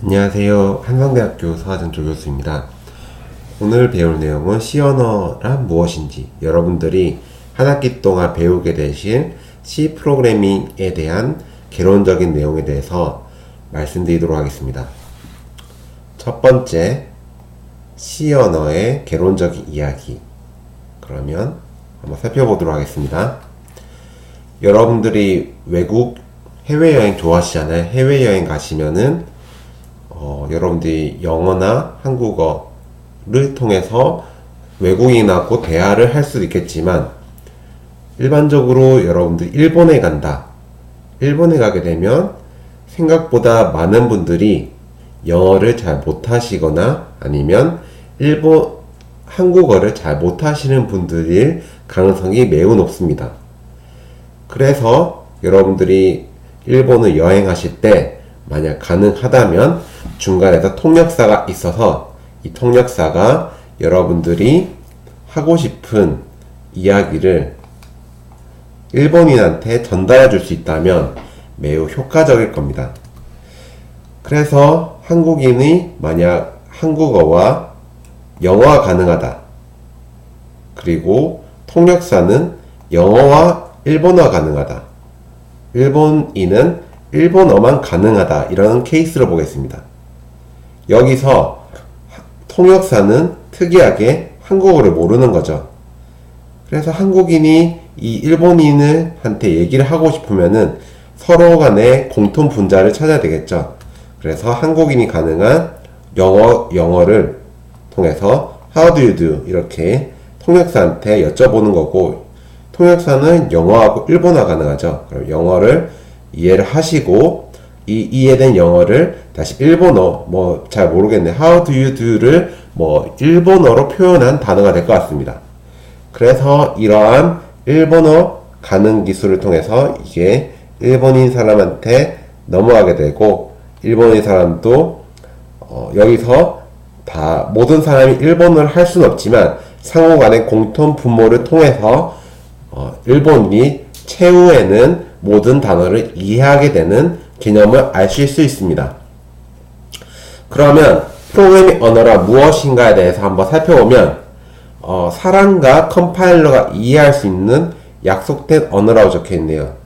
안녕하세요. 한성대학교 서하정조 교수입니다. 오늘 배울 내용은 C 언어란 무엇인지, 여러분들이 한 학기 동안 배우게 되실 C 프로그래밍에 대한 개론적인 내용에 대해서 말씀드리도록 하겠습니다. 첫 번째, C 언어의 개론적인 이야기. 그러면 한번 살펴보도록 하겠습니다. 여러분들이 외국 해외여행 좋아하시잖아요. 해외여행 가시면은 여러분들이 영어나 한국어를 통해서 외국인하고 대화를 할 수도 있겠지만, 일반적으로 여러분들이 일본에 간다. 일본에 가게 되면 생각보다 많은 분들이 영어를 잘 못하시거나 아니면 한국어를 잘 못하시는 분들일 가능성이 매우 높습니다. 그래서 여러분들이 일본을 여행하실 때 만약 가능하다면 중간에서 통역사가 있어서 이 통역사가 여러분들이 하고 싶은 이야기를 일본인한테 전달해 줄 수 있다면 매우 효과적일 겁니다. 그래서 한국인이 만약 한국어와 영어가 가능하다. 그리고 통역사는 영어와 일본어가 가능하다. 일본인은 일본어만 가능하다. 이런 케이스를 보겠습니다. 여기서 통역사는 특이하게 한국어를 모르는 거죠. 그래서 한국인이 이 일본인한테 얘기를 하고 싶으면은 서로 간에 공통 분자를 찾아야 되겠죠. 그래서 한국인이 가능한 영어를 통해서 How do you do? 이렇게 통역사한테 여쭤보는 거고, 통역사는 영어하고 일본어 가능하죠. 그럼 영어를 이해를 하시고 이 이해된 영어를 다시 일본어, 잘 모르겠네. How do you do를 일본어로 표현한 단어가 될 것 같습니다. 그래서 이러한 일본어 가능 기술을 통해서 이게 일본인 사람한테 넘어가게 되고, 일본인 사람도 여기서 다 모든 사람이 일본어를 할 수는 없지만 상호 간의 공통 분모를 통해서 일본인이 최후에는 모든 단어를 이해하게 되는 개념을 아실 수 있습니다. 그러면 프로그래밍 언어가 무엇인가에 대해서 한번 살펴보면 사람과 컴파일러가 이해할 수 있는 약속된 언어라고 적혀있네요.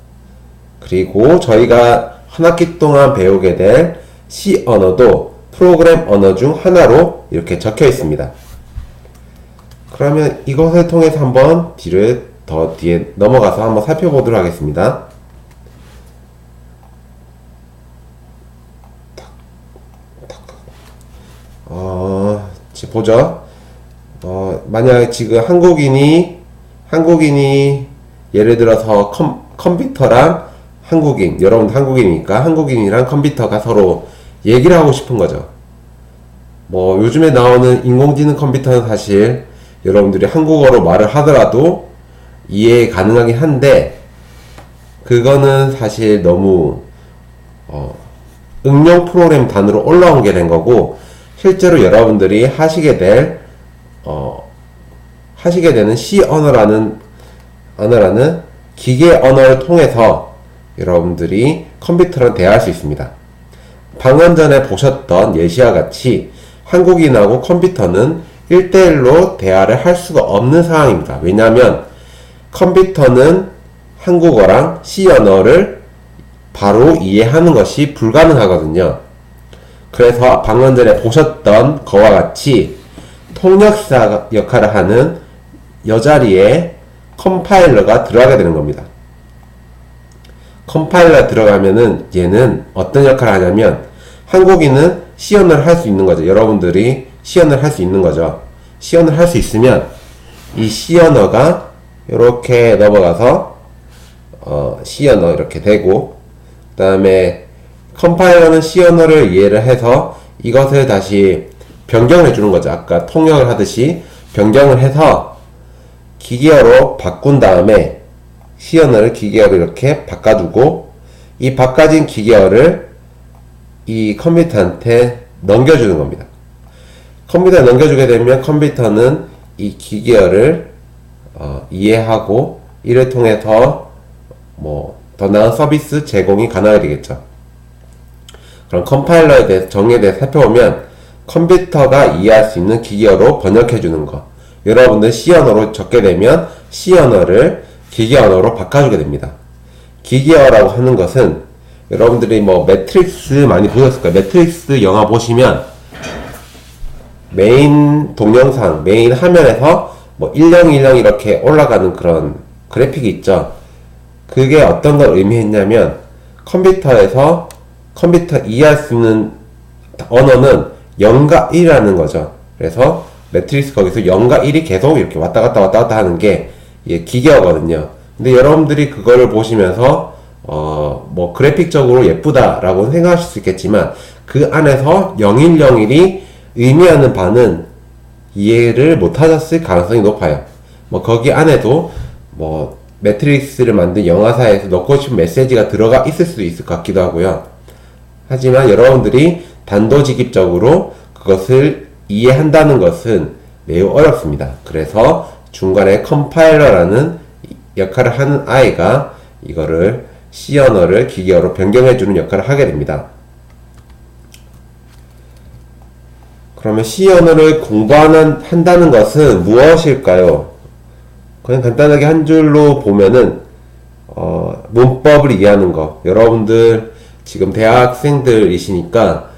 그리고 저희가 한 학기 동안 배우게 될 C 언어도 프로그램 언어 중 하나로 이렇게 적혀있습니다. 그러면 이것을 통해서 한번 더 뒤에 넘어가서 한번 살펴보도록 하겠습니다. 보죠. 만약 지금 한국인이 예를 들어서 컴퓨터랑 여러분도 한국인이니까 한국인이랑 컴퓨터가 서로 얘기를 하고 싶은 거죠. 요즘에 나오는 인공지능 컴퓨터는 사실 여러분들이 한국어로 말을 하더라도 이해 가능하긴 한데, 그거는 사실 너무 응용 프로그램 단으로 올라온 게 된 거고, 실제로 여러분들이 하시게 되는 C 언어라는 기계 언어를 통해서 여러분들이 컴퓨터랑 대화할 수 있습니다. 방금 전에 보셨던 예시와 같이 한국인하고 컴퓨터는 1대1로 대화를 할 수가 없는 상황입니다. 왜냐하면 컴퓨터는 한국어랑 C 언어를 바로 이해하는 것이 불가능하거든요. 그래서 방금 전에 보셨던 거와 같이 통역사 역할을 하는 여자리에 컴파일러가 들어가게 되는 겁니다. 컴파일러 들어가면은 얘는 어떤 역할을 하냐면, 한국인은 C 언어를 할 수 있는 거죠. 여러분들이 C 언어를 할 수 있는 거죠. C 언어를 할 수 있으면 이 C 언어가 이렇게 넘어가서 C 언어 이렇게 되고, 그 다음에 컴파일러는 C 언어를 이해를 해서 이것을 다시 변경을 해주는 거죠. 아까 통역을 하듯이 변경을 해서 기계어로 바꾼 다음에 C 언어를 기계어로 이렇게 바꿔주고, 이 바꿔진 기계어를 이 컴퓨터한테 넘겨주는 겁니다. 컴퓨터에 넘겨주게 되면 컴퓨터는 이 기계어를 이해하고 이를 통해서 더 나은 서비스 제공이 가능하게 되겠죠. 그럼 컴파일러에 대해서 정의에 대해서 살펴보면 컴퓨터가 이해할 수 있는 기계 언어로 번역해 주는 거. 여러분들 C 언어로 적게 되면 C 언어를 기계 언어로 바꿔주게 됩니다. 기계어라고 하는 것은 여러분들이 뭐 매트릭스 많이 보셨을 거예요. 매트릭스 영화 보시면 메인 동영상, 메인 화면에서 뭐 1010 이렇게 올라가는 그런 그래픽이 있죠. 그게 어떤 걸 의미했냐면 컴퓨터 이해할 수 있는 언어는 0과 1이라는 거죠. 그래서 매트릭스 거기서 0과 1이 계속 이렇게 왔다 갔다 하는 게 이게 기계어거든요. 근데 여러분들이 그거를 보시면서 뭐 그래픽적으로 예쁘다라고 생각하실 수 있겠지만 그 안에서 0101이 의미하는 바는 이해를 못하셨을 가능성이 높아요. 뭐 거기 안에도 뭐 매트릭스를 만든 영화사에서 넣고 싶은 메시지가 들어가 있을 수도 있을 것 같기도 하고요. 하지만 여러분들이 단도직입적으로 그것을 이해한다는 것은 매우 어렵습니다. 그래서 중간에 컴파일러라는 역할을 하는 아이가 이거를 C 언어를 기계어로 변경해주는 역할을 하게 됩니다. 그러면 C 언어를 한다는 것은 무엇일까요? 그냥 간단하게 한 줄로 보면은 문법을 이해하는 거. 여러분들 지금 대학생들이시니까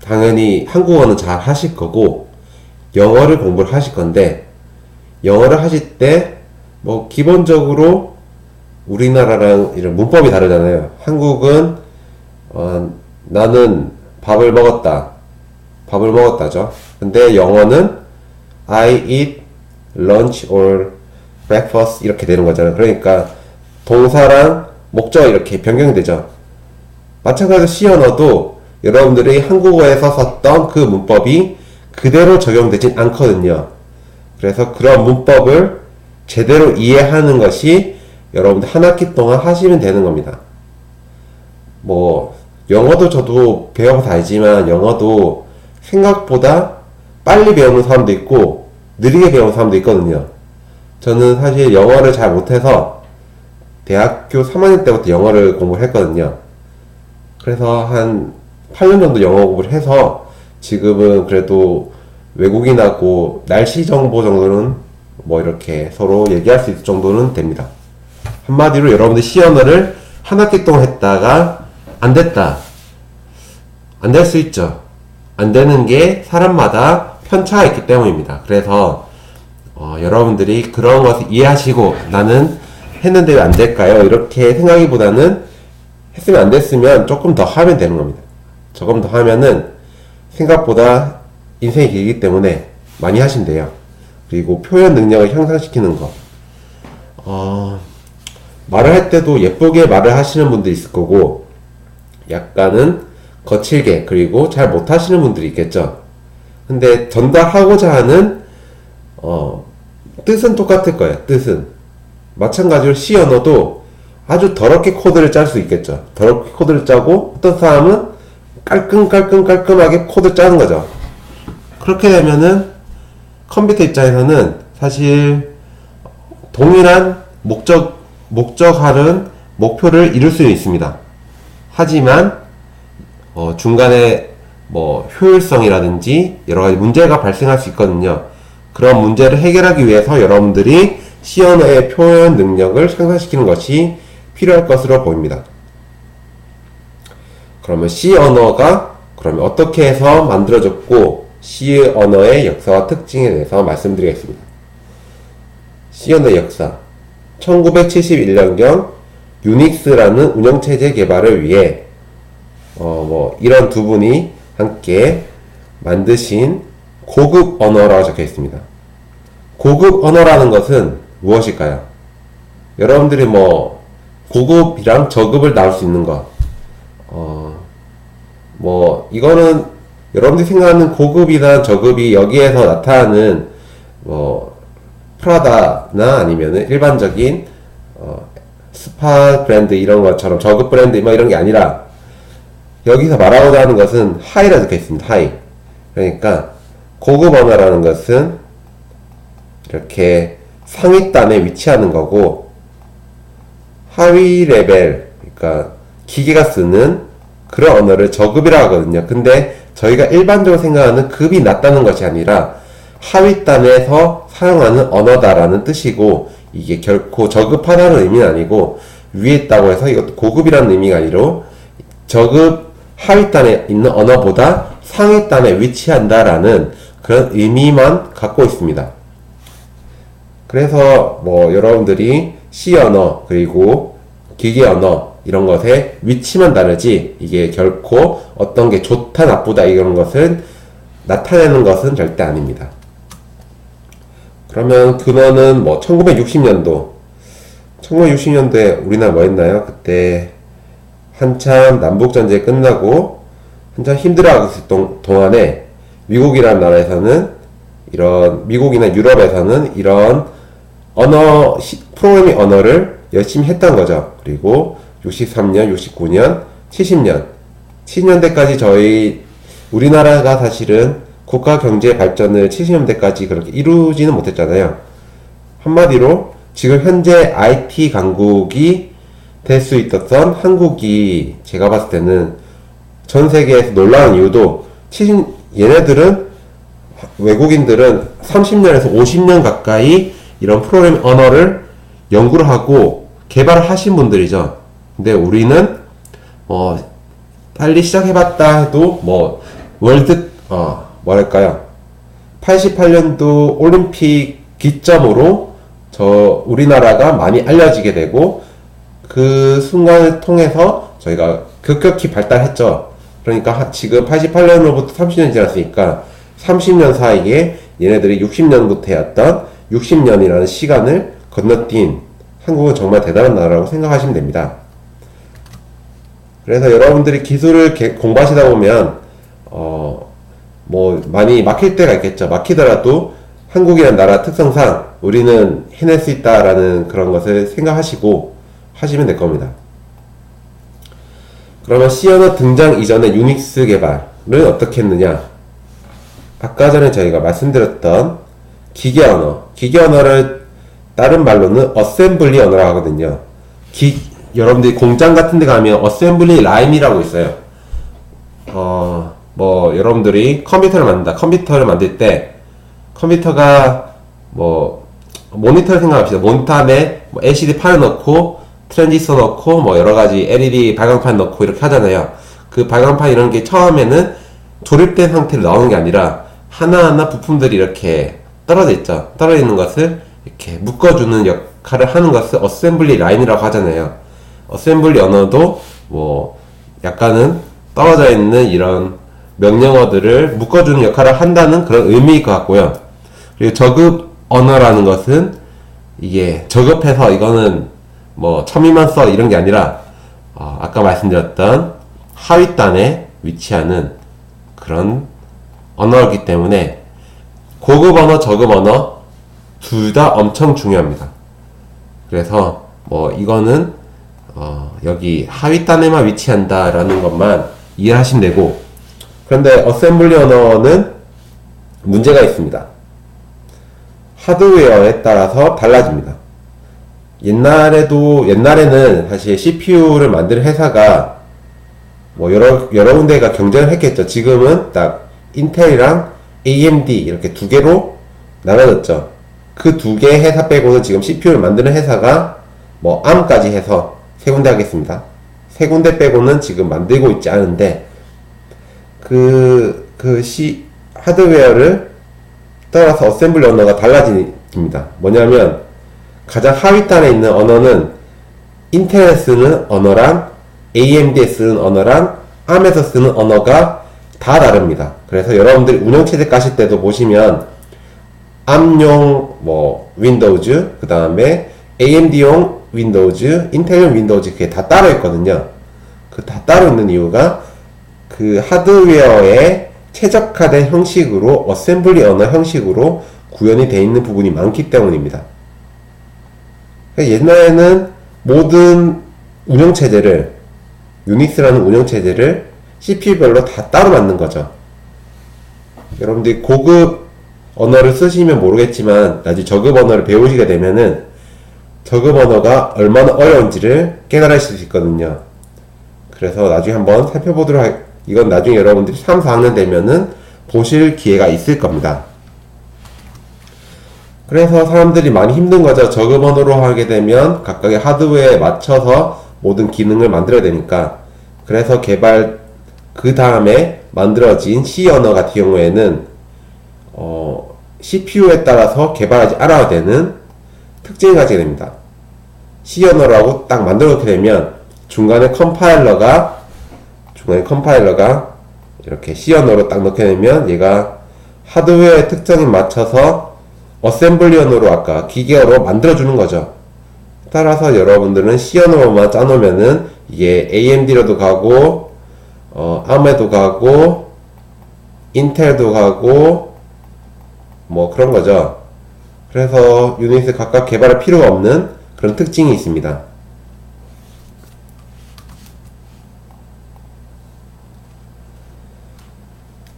당연히 한국어는 잘 하실 거고 영어를 공부를 하실 건데 영어를 하실 때 뭐 기본적으로 우리나라랑 이런 문법이 다르잖아요. 한국은 나는 밥을 먹었다죠. 근데 영어는 I eat lunch or breakfast 이렇게 되는 거잖아요. 그러니까 동사랑 목적 이렇게 변경이 되죠. 마찬가지로 C 언어도 여러분들이 한국어에서 썼던 그 문법이 그대로 적용되진 않거든요. 그래서 그런 문법을 제대로 이해하는 것이 여러분들 한 학기 동안 하시면 되는 겁니다. 뭐 영어도 저도 배워서 알지만 영어도 생각보다 빨리 배우는 사람도 있고 느리게 배우는 사람도 있거든요. 저는 사실 영어를 잘 못해서 대학교 3학년 때부터 영어를 공부를 했거든요. 그래서 한 8년 정도 영어 공부를 해서 지금은 그래도 외국인하고 날씨 정보 정도는 뭐 이렇게 서로 얘기할 수 있을 정도는 됩니다. 한마디로 여러분들 C 언어를 한 학기 동안 했다가 안 됐다. 안 될 수 있죠. 안 되는 게 사람마다 편차가 있기 때문입니다. 그래서 여러분들이 그런 것을 이해하시고 나는 했는데 왜 안 될까요? 이렇게 생각하기보다는 했으면 안 됐으면 조금 더 하면 되는 겁니다. 조금 더 하면은 생각보다 인생이 길기 때문에 많이 하시면 돼요. 그리고 표현 능력을 향상시키는 거. 말을 할 때도 예쁘게 말을 하시는 분들이 있을 거고 약간은 거칠게 그리고 잘 못하시는 분들이 있겠죠. 근데 전달하고자 하는 뜻은 똑같을 거예요. 뜻은 마찬가지로 C 언어도 아주 더럽게 코드를 짤 수 있겠죠. 더럽게 코드를 짜고 어떤 사람은 깔끔하게 코드 짜는 거죠. 그렇게 되면은 컴퓨터 입장에서는 사실 동일한 목적하는 목표를 이룰 수는 있습니다. 하지만 중간에 뭐 효율성이라든지 여러가지 문제가 발생할 수 있거든요. 그런 문제를 해결하기 위해서 여러분들이 C 언어의 표현 능력을 향상시키는 것이 필요할 것으로 보입니다. 그러면 C 언어가 그러면 어떻게 해서 만들어졌고 C 언어의 역사와 특징에 대해서 말씀드리겠습니다. C 언어의 역사 1971년경 유닉스라는 운영체제 개발을 위해 뭐 이런 두 분이 함께 만드신 고급 언어라고 적혀 있습니다. 고급 언어라는 것은 무엇일까요? 여러분들이 뭐 고급이랑 저급을 나올 수 있는 것 뭐 이거는 여러분들이 생각하는 고급이나 저급이 여기에서 나타나는 뭐 프라다나 아니면은 일반적인 스파 브랜드 이런 것처럼 저급 브랜드 뭐 이런 게 아니라 여기서 말하고자 하는 것은 하이라 적혀 있습니다. 하이. 그러니까 고급 언어라는 것은 이렇게 상위단에 위치하는 거고 하위 레벨 그러니까 기계가 쓰는 그런 언어를 저급이라고 하거든요. 근데 저희가 일반적으로 생각하는 급이 낮다는 것이 아니라 하위단에서 사용하는 언어다라는 뜻이고, 이게 결코 저급하다는 의미는 아니고, 위에 있다고 해서 이것도 고급이라는 의미가 아니라 저급 하위단에 있는 언어보다 상위단에 위치한다라는 그런 의미만 갖고 있습니다. 그래서 뭐 여러분들이 C 언어 그리고 기계 언어 이런 것의 위치만 다르지, 이게 결코 어떤 게 좋다 나쁘다 이런 것을 나타내는 것은 절대 아닙니다. 그러면 근원은 뭐 1960년도에 우리나라 뭐 했나요? 그때 한참 남북전쟁이 끝나고 한참 힘들어하고 있을 동안에 미국이라는 나라에서는 미국이나 유럽에서는 이런 프로그래밍 언어를 열심히 했던 거죠. 그리고 63년, 69년, 70년대까지 우리나라가 사실은 국가 경제 발전을 70년대까지 그렇게 이루지는 못했잖아요. 한마디로 지금 현재 IT 강국이 될 수 있었던 한국이 제가 봤을 때는 전 세계에서 놀라운 이유도 외국인들은 30년에서 50년 가까이 이런 프로그래밍 언어를 연구를 하고 개발을 하신 분들이죠. 근데 우리는 빨리 시작해봤다 해도 뭐랄까요, 88년도 올림픽 기점으로 우리나라가 많이 알려지게 되고, 그 순간을 통해서 저희가 급격히 발달했죠. 그러니까 지금 88년으로부터 30년이 지났으니까 30년 사이에 얘네들이 60년부터 해왔던 60년이라는 시간을 건너뛴 한국은 정말 대단한 나라라고 생각하시면 됩니다. 그래서 여러분들이 기술을 공부하시다 보면 많이 막힐 때가 있겠죠. 막히더라도 한국이라는 나라 특성상 우리는 해낼 수 있다라는 그런 것을 생각하시고 하시면 될 겁니다. 그러면 C 언어 등장 이전에 유닉스 개발은 어떻게 했느냐? 아까 전에 저희가 말씀드렸던 기계 언어를 다른 말로는 어셈블리 언어라고 하거든요. 여러분들이 공장 같은 데 가면 어셈블리 라인이라고 있어요. 여러분들이 컴퓨터를 만들 때, 컴퓨터가 모니터를 생각합시다. 모니터 안에 LCD 판을 넣고, 트랜지스터 넣고, 여러가지 LED 발광판 넣고 이렇게 하잖아요. 그 발광판 이런 게 처음에는 조립된 상태로 나오는 게 아니라, 하나하나 부품들이 이렇게 떨어져 있죠. 떨어져 있는 것을 이렇게 묶어주는 역할을 하는 것을 어셈블리 라인이라고 하잖아요. 어셈블리 언어도 약간은 떨어져 있는 이런 명령어들을 묶어주는 역할을 한다는 그런 의미일 것 같고요. 그리고 저급 언어라는 것은 이게 저급해서 이거는 첨예만 써 이런 게 아니라 아까 말씀드렸던 하위단에 위치하는 그런 언어이기 때문에 고급 언어, 저급 언어 둘 다 엄청 중요합니다. 그래서 이거는 여기 하위단에만 위치한다라는 것만 이해하시면 되고, 그런데 어셈블리 언어는 문제가 있습니다. 하드웨어에 따라서 달라집니다. 옛날에는 사실 CPU를 만드는 회사가 여러 군데가 경쟁을 했겠죠. 지금은 딱 인텔이랑 AMD 이렇게 두 개로 나눠졌죠. 그 두 개 회사 빼고는 지금 CPU를 만드는 회사가 ARM까지 해서 세 군데 하겠습니다. 세 군데 빼고는 지금 만들고 있지 않은데, 하드웨어를 따라서 어셈블리 언어가 달라집니다. 뭐냐면, 가장 하위단에 있는 언어는 인텔에 쓰는 언어랑 AMD에 쓰는 언어랑 ARM에서 쓰는 언어가 다 다릅니다. 그래서 여러분들이 운영체제 까실 때도 보시면 ARM용 윈도우즈, 그 다음에 AMD용 윈도우즈, 인텔용 윈도우즈 그게 다 따로 있거든요. 그 다 따로 있는 이유가 그 하드웨어에 최적화된 형식으로 어셈블리 언어 형식으로 구현이 되어 있는 부분이 많기 때문입니다. 옛날에는 모든 운영체제를, 유닉스라는 운영체제를 CPU별로 다 따로 만든 거죠. 여러분들이 고급 언어를 쓰시면 모르겠지만 나중에 저급 언어를 배우시게 되면은 저급 언어가 얼마나 어려운지를 깨달으실 수 있거든요. 그래서 나중에 한번 이건 나중에 여러분들이 3, 4학년 되면은 보실 기회가 있을 겁니다. 그래서 사람들이 많이 힘든 거죠. 저급 언어로 하게 되면 각각의 하드웨어에 맞춰서 모든 기능을 만들어야 되니까. 그래서 그 다음에 만들어진 C 언어 같은 경우에는 CPU에 따라서 개발하지 않아야 되는 특징을 가지게 됩니다. C 언어라고 딱 만들어 놓게 되면 중간에 컴파일러가 이렇게 C 언어로 딱 넣게 되면 얘가 하드웨어의 특성에 맞춰서 어셈블리 언어로 아까 기계어로 만들어주는 거죠. 따라서 여러분들은 C 언어로만 짜놓으면은 이게 AMD로도 가고 ARM에도 가고 인텔도 가고 뭐 그런 거죠. 그래서 유닛을 각각 개발할 필요가 없는 그런 특징이 있습니다.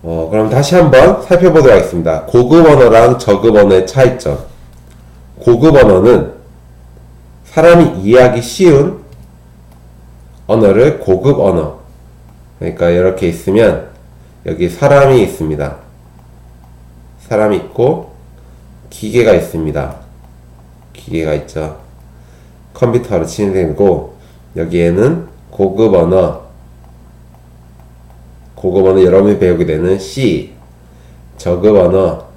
그럼 다시 한번 살펴보도록 하겠습니다. 고급 언어랑 저급 언어의 차이점. 고급 언어는 사람이 이해하기 쉬운 언어를 고급 언어. 그러니까 이렇게 있으면 여기 사람이 있습니다. 사람이 있고 기계가 있습니다. 기계가 있죠. 컴퓨터로 진행되고 여기에는 고급 언어 여러분이 배우게 되는 C, 저급 언어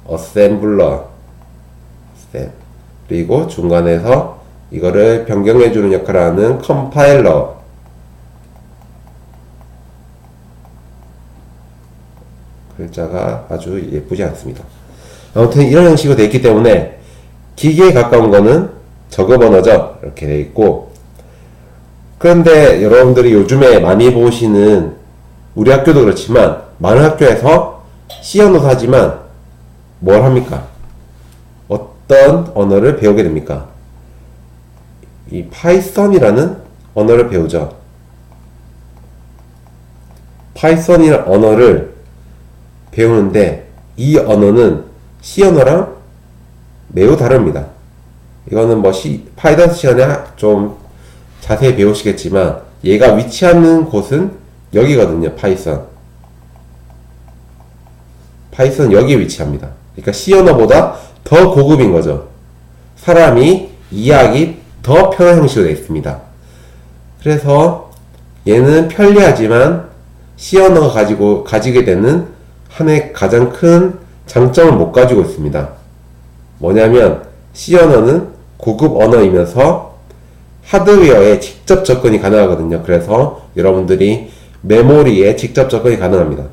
어셈블러, 그리고 중간에서 이거를 변경해주는 역할을 하는 컴파일러, 글자가 아주 예쁘지 않습니다. 아무튼 이런 형식으로 되어 있기 때문에 기계에 가까운 거는 저급 언어죠. 이렇게 되어 있고, 그런데 여러분들이 요즘에 많이 보시는 우리 학교도 그렇지만 많은 학교에서 C 언어도 하지만 뭘 합니까? 어떤 언어를 배우게 됩니까? 이 파이썬이라는 언어를 배우죠. 파이썬이라는 언어를 배우는데 이 언어는 C 언어랑 매우 다릅니다. 이거는 뭐 파이썬 시간에 좀 자세히 배우시겠지만 얘가 위치하는 곳은 여기거든요. 파이썬 여기에 위치합니다. 그러니까 C 언어보다 더 고급인 거죠. 사람이 이해하기 더 편한 형식으로 되어 있습니다. 그래서 얘는 편리하지만 C 언어가 가지게 되는 하나의 가장 큰 장점을 못 가지고 있습니다. 뭐냐면 C 언어는 고급 언어이면서 하드웨어에 직접 접근이 가능하거든요. 그래서 여러분들이 메모리에 직접 접근이 가능합니다.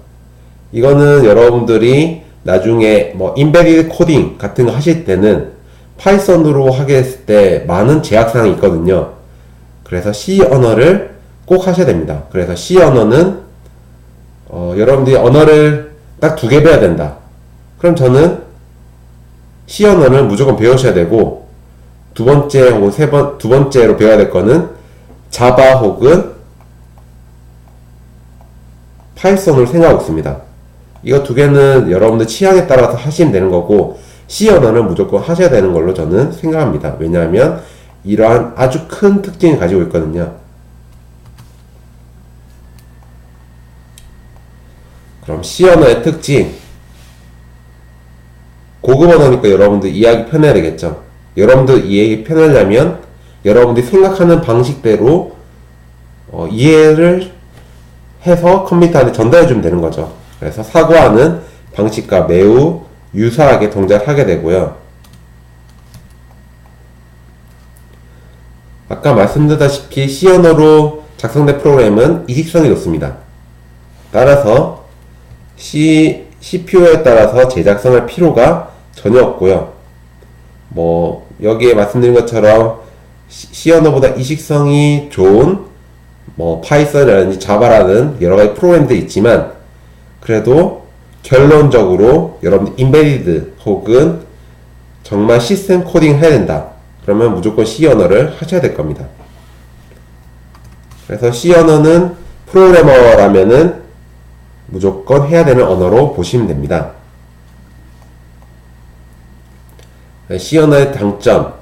이거는 여러분들이 나중에 뭐 인베디드 코딩 같은 거 하실 때는 파이썬으로 하게 했을 때 많은 제약사항이 있거든요. 그래서 C 언어를 꼭 하셔야 됩니다. 그래서 C 언어는 여러분들이 언어를 딱 2개 배워야 된다. 그럼 저는 C 언어를 무조건 배우셔야 되고, 두 번째로 배워야 될 거는 자바 혹은 파이썬을 생각하고 있습니다. 이거 2개는 여러분들 취향에 따라서 하시면 되는 거고, C 언어는 무조건 하셔야 되는 걸로 저는 생각합니다. 왜냐하면 이러한 아주 큰 특징을 가지고 있거든요. 그럼 C 언어의 특징, 고급 언어니까 여러분들 이해하기 편해야 되겠죠. 여러분들 이해하기 편하려면 여러분들이 생각하는 방식대로 이해를 해서 컴퓨터한테 전달해주면 되는 거죠. 그래서 사고하는 방식과 매우 유사하게 동작을 하게 되고요. 아까 말씀드렸다시피 C 언어로 작성된 프로그램은 이식성이 높습니다. 따라서 CPU에 따라서 제작성할 필요가 전혀 없고요. 뭐 여기에 말씀드린 것처럼 C 언어보다 이식성이 좋은 뭐 파이썬이라든지 자바라는 여러가지 프로그램들이 있지만, 그래도 결론적으로 여러분들 인베디드 혹은 정말 시스템 코딩 해야 된다. 그러면 무조건 C 언어를 하셔야 될 겁니다. 그래서 C 언어는 프로그래머라면은 무조건 해야 되는 언어로 보시면 됩니다. C 언어의 장점,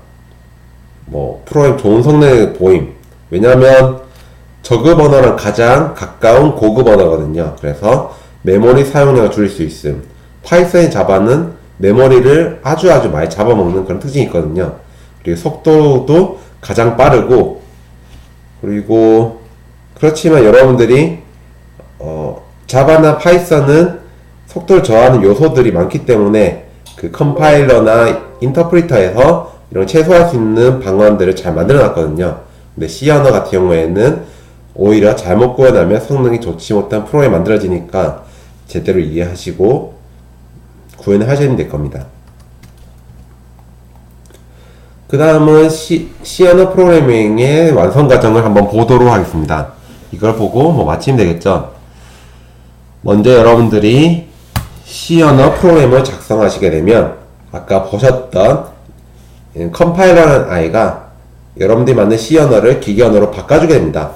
뭐 프로그램 좋은 성능의 보임, 왜냐하면 저급 언어랑 가장 가까운 고급 언어거든요. 그래서 메모리 사용량을 줄일 수 있음. 파이썬이 자바는 메모리를 아주 많이 잡아먹는 그런 특징이 있거든요. 그리고 속도도 가장 빠르고, 그리고 그렇지만 여러분들이 자바나 파이썬은 속도를 저하하는 요소들이 많기 때문에 그 컴파일러나 인터프리터에서 이런 최소화할 수 있는 방안들을 잘 만들어 놨거든요. 근데 C 언어 같은 경우에는 오히려 잘못 구현하면 성능이 좋지 못한 프로그램이 만들어지니까 제대로 이해하시고 구현을 하시면 될 겁니다. 그 다음은 C 언어 프로그래밍의 완성 과정을 한번 보도록 하겠습니다. 이걸 보고 마치면 되겠죠. 먼저 여러분들이 C 언어 프로그램을 작성하시게 되면 아까 보셨던 컴파일러라는 아이가 여러분들이 만든 C 언어를 기계 언어로 바꿔주게 됩니다.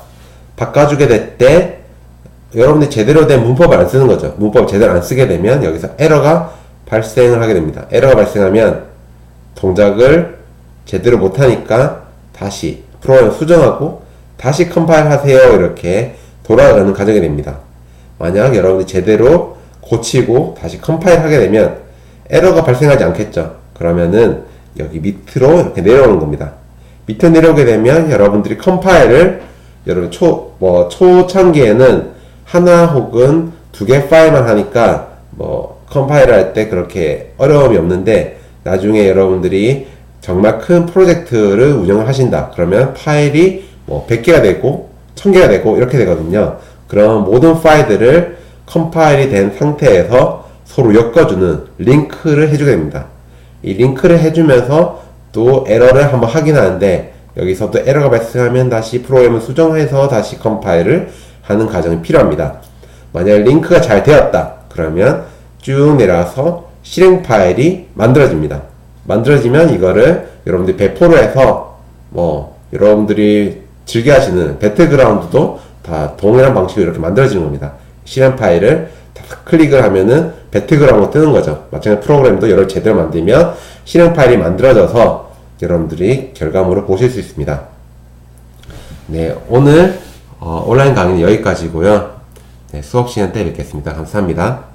바꿔주게 될 때 여러분들이 제대로 된 문법을 안 쓰는 거죠. 문법을 제대로 안 쓰게 되면 여기서 에러가 발생을 하게 됩니다. 에러가 발생하면 동작을 제대로 못하니까 다시 프로그램을 수정하고 다시 컴파일 하세요. 이렇게 돌아가는 과정이 됩니다. 만약 여러분들이 제대로 고치고 다시 컴파일 하게 되면 에러가 발생하지 않겠죠. 그러면은 여기 밑으로 이렇게 내려오는 겁니다. 밑으로 내려오게 되면 여러분들이 컴파일을 여러분 초창기에는 하나 혹은 두 개 파일만 하니까 컴파일을 할 때 그렇게 어려움이 없는데 나중에 여러분들이 정말 큰 프로젝트를 운영을 하신다. 그러면 파일이 100개가 되고 1000개가 되고 이렇게 되거든요. 그럼 모든 파일들을 컴파일이 된 상태에서 서로 엮어주는 링크를 해주게 됩니다. 이 링크를 해주면서 또 에러를 한번 확인하는데 여기서 또 에러가 발생하면 다시 프로그램을 수정해서 다시 컴파일을 하는 과정이 필요합니다. 만약 링크가 잘 되었다. 그러면 쭉 내려와서 실행 파일이 만들어집니다. 만들어지면 이거를 여러분들이 배포를 해서 여러분들이 즐겨 하시는 배틀그라운드도 다 동일한 방식으로 이렇게 만들어지는 겁니다. 실행 파일을 클릭을 하면은 배틀그라운드 뜨는 거죠. 마찬가지로 프로그램도 여러 제대로 만들면 실행 파일이 만들어져서 여러분들이 결과물을 보실 수 있습니다. 네, 오늘 온라인 강의는 여기까지고요. 네, 수업 시간 때 뵙겠습니다. 감사합니다.